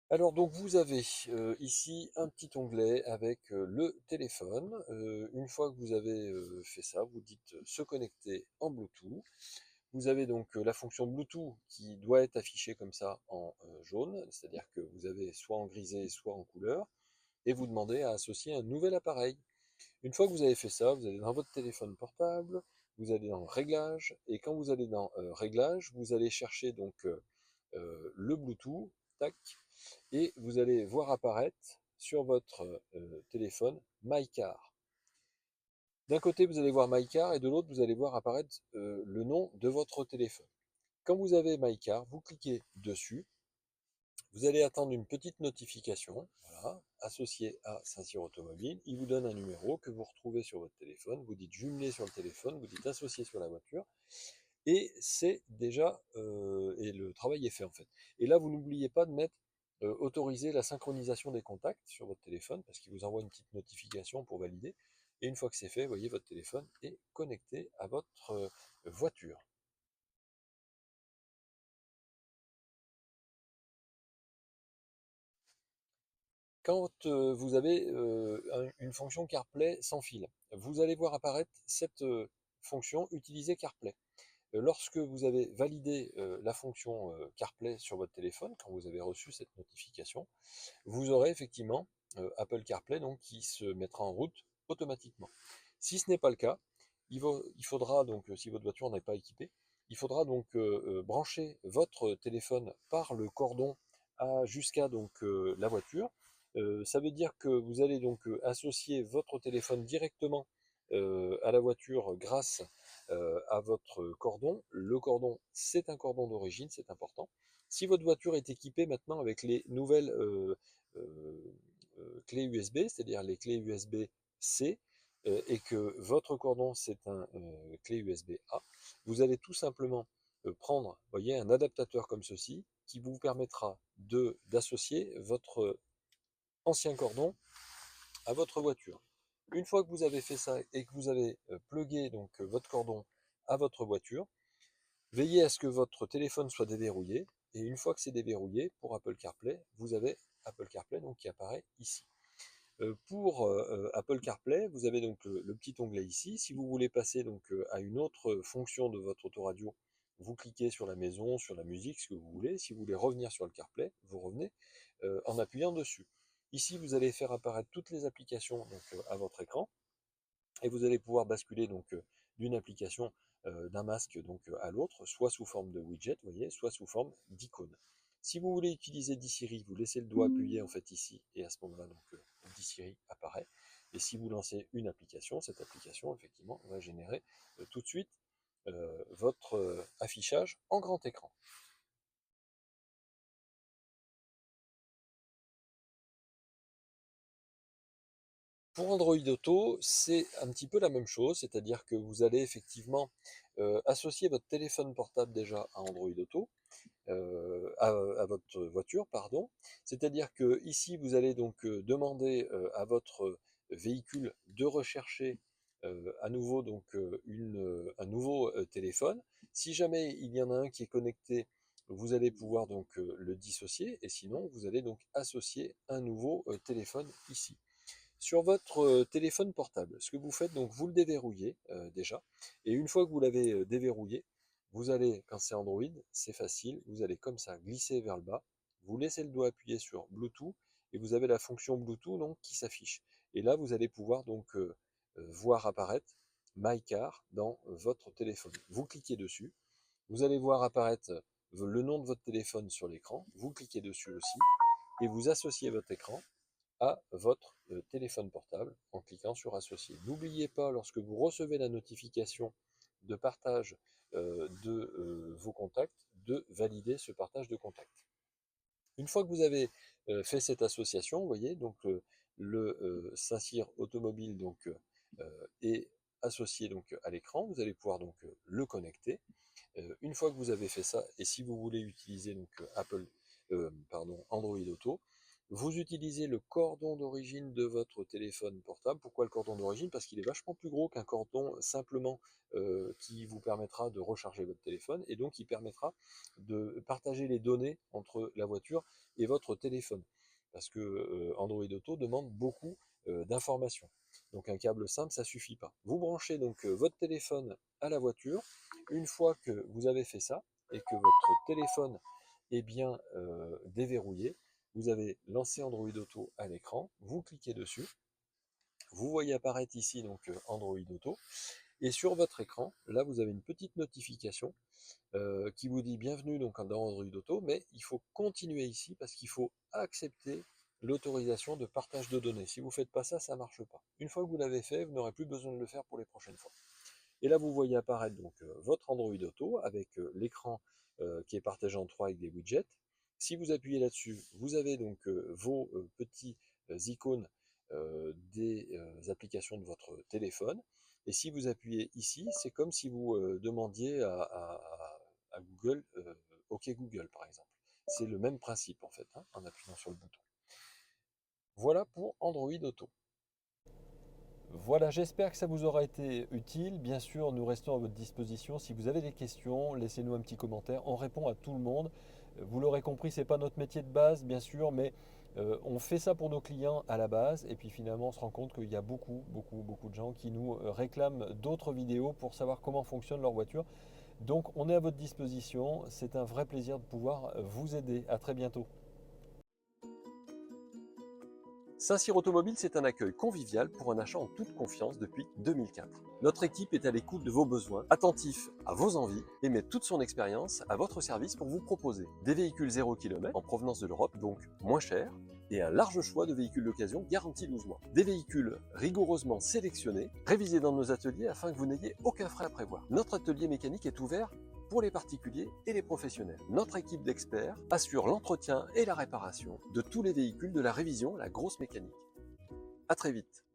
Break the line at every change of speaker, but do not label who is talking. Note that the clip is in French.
Alors donc vous avez ici un petit onglet avec le téléphone. Une fois que vous avez fait ça, vous dites se connecter en Bluetooth. Vous avez donc la fonction Bluetooth qui doit être affichée comme ça en jaune, c'est-à-dire que vous avez soit en grisé, soit en couleur, et vous demandez à associer un nouvel appareil. Une fois que vous avez fait ça, vous allez dans votre téléphone portable, vous allez dans Réglages, et quand vous allez dans Réglages, vous allez chercher donc le Bluetooth, tac, et vous allez voir apparaître sur votre téléphone MyCar. D'un côté, vous allez voir MyCar et de l'autre, vous allez voir apparaître le nom de votre téléphone. Quand vous avez MyCar, vous cliquez dessus, vous allez attendre une petite notification, voilà, associée à Saint-Cyr Automobile. Il vous donne un numéro que vous retrouvez sur votre téléphone. Vous dites jumelé sur le téléphone, vous dites associé sur la voiture. Et c'est déjà, et le travail est fait en fait. Et là, vous n'oubliez pas de mettre autoriser la synchronisation des contacts sur votre téléphone, parce qu'il vous envoie une petite notification pour valider. Et une fois que c'est fait, vous voyez, votre téléphone est connecté à votre voiture. Quand vous avez une fonction CarPlay sans fil, vous allez voir apparaître cette fonction utiliser CarPlay. Lorsque vous avez validé la fonction CarPlay sur votre téléphone, quand vous avez reçu cette notification, vous aurez effectivement Apple CarPlay donc, qui se mettra en route automatiquement. Si ce n'est pas le cas, il faudra donc, si votre voiture n'est pas équipée, il faudra donc brancher votre téléphone par le cordon jusqu'à donc la voiture. Ça veut dire que vous allez donc associer votre téléphone directement à la voiture grâce à votre cordon. Le cordon, c'est un cordon d'origine, c'est important. Si votre voiture est équipée maintenant avec les nouvelles euh, clés USB, c'est-à-dire les clés USB-C, et que votre cordon c'est un clé USB-A, vous allez tout simplement prendre, voyez, un adaptateur comme ceci qui vous permettra d'associer votre ancien cordon à votre voiture. Une fois que vous avez fait ça et que vous avez plugué donc votre cordon à votre voiture, veillez à ce que votre téléphone soit déverrouillé. Et une fois que c'est déverrouillé, pour Apple CarPlay, vous avez Apple CarPlay donc, qui apparaît ici. Pour Apple CarPlay, vous avez donc le petit onglet ici. Si vous voulez passer donc à une autre fonction de votre autoradio, vous cliquez sur la maison, sur la musique, ce que vous voulez. Si vous voulez revenir sur le CarPlay, vous revenez en appuyant dessus. Ici, vous allez faire apparaître toutes les applications donc, à votre écran et vous allez pouvoir basculer donc d'une application d'un masque donc à l'autre, soit sous forme de widget, vous voyez, soit sous forme d'icône. Si vous voulez utiliser DSiri, vous laissez le doigt appuyé en fait ici, et à ce moment-là donc DSiri apparaît. Et si vous lancez une application, cette application effectivement va générer tout de suite votre affichage en grand écran. Pour Android Auto, c'est un petit peu la même chose, c'est-à-dire que vous allez effectivement associer votre téléphone portable déjà à Android Auto, à votre voiture, pardon. C'est-à-dire que ici, vous allez donc demander à votre véhicule de rechercher à nouveau donc un nouveau téléphone. Si jamais il y en a un qui est connecté, vous allez pouvoir donc le dissocier, et sinon vous allez donc associer un nouveau téléphone ici. Sur votre téléphone portable, ce que vous faites, donc vous le déverrouillez déjà, et une fois que vous l'avez déverrouillé, vous allez, quand c'est Android, c'est facile, vous allez comme ça glisser vers le bas, vous laissez le doigt appuyé sur Bluetooth, et vous avez la fonction Bluetooth donc, qui s'affiche. Et là, vous allez pouvoir donc voir apparaître MyCar dans votre téléphone. Vous cliquez dessus, vous allez voir apparaître le nom de votre téléphone sur l'écran, vous cliquez dessus aussi, et vous associez votre écran à votre téléphone portable en cliquant sur associer. N'oubliez pas, lorsque vous recevez la notification de partage de vos contacts, de valider ce partage de contacts. Une fois que vous avez fait cette association, vous voyez, donc le Saint-Cyr Automobile donc, est associé donc à l'écran, vous allez pouvoir donc le connecter. Une fois que vous avez fait ça, et si vous voulez utiliser donc Apple, pardon, Android Auto, Vous utilisez le cordon d'origine de votre téléphone portable. Pourquoi le cordon d'origine? Parce qu'il est vachement plus gros qu'un cordon simplement qui vous permettra de recharger votre téléphone et donc qui permettra de partager les données entre la voiture et votre téléphone. Parce que Android Auto demande beaucoup d'informations. Donc un câble simple, ça suffit pas. Vous branchez donc votre téléphone à la voiture. Une fois que vous avez fait ça et que votre téléphone est bien déverrouillé, vous avez lancé Android Auto à l'écran, vous cliquez dessus, vous voyez apparaître ici donc Android Auto, et sur votre écran, là vous avez une petite notification qui vous dit bienvenue donc dans Android Auto, mais il faut continuer ici parce qu'il faut accepter l'autorisation de partage de données. Si vous ne faites pas ça, ça ne marche pas. Une fois que vous l'avez fait, vous n'aurez plus besoin de le faire pour les prochaines fois. Et là, vous voyez apparaître donc votre Android Auto avec l'écran qui est partagé en trois avec des widgets. Si vous appuyez là-dessus, vous avez donc vos petits icônes des applications de votre téléphone. Et si vous appuyez ici, c'est comme si vous demandiez à Google, OK Google par exemple. C'est le même principe en fait, hein, en appuyant sur le bouton. Voilà pour Android Auto. Voilà, j'espère que ça vous aura été utile. Bien sûr, nous restons à votre disposition. Si vous avez des questions, laissez-nous un petit commentaire. On répond à tout le monde. Vous l'aurez compris, ce n'est pas notre métier de base, bien sûr, mais on fait ça pour nos clients à la base. Et puis finalement, on se rend compte qu'il y a beaucoup de gens qui nous réclament d'autres vidéos pour savoir comment fonctionne leur voiture. Donc, on est à votre disposition. C'est un vrai plaisir de pouvoir vous aider. À très bientôt. Saint-Cyr Automobile, c'est un accueil convivial pour un achat en toute confiance depuis 2004. Notre équipe est à l'écoute de vos besoins, attentif à vos envies et met toute son expérience à votre service pour vous proposer des véhicules 0 km en provenance de l'Europe, donc moins chers, et un large choix de véhicules d'occasion garantis 12 mois. Des véhicules rigoureusement sélectionnés, révisés dans nos ateliers afin que vous n'ayez aucun frais à prévoir. Notre atelier mécanique est ouvert pour les particuliers et les professionnels. Notre équipe d'experts assure l'entretien et la réparation de tous les véhicules de la révision, la grosse mécanique. À très vite.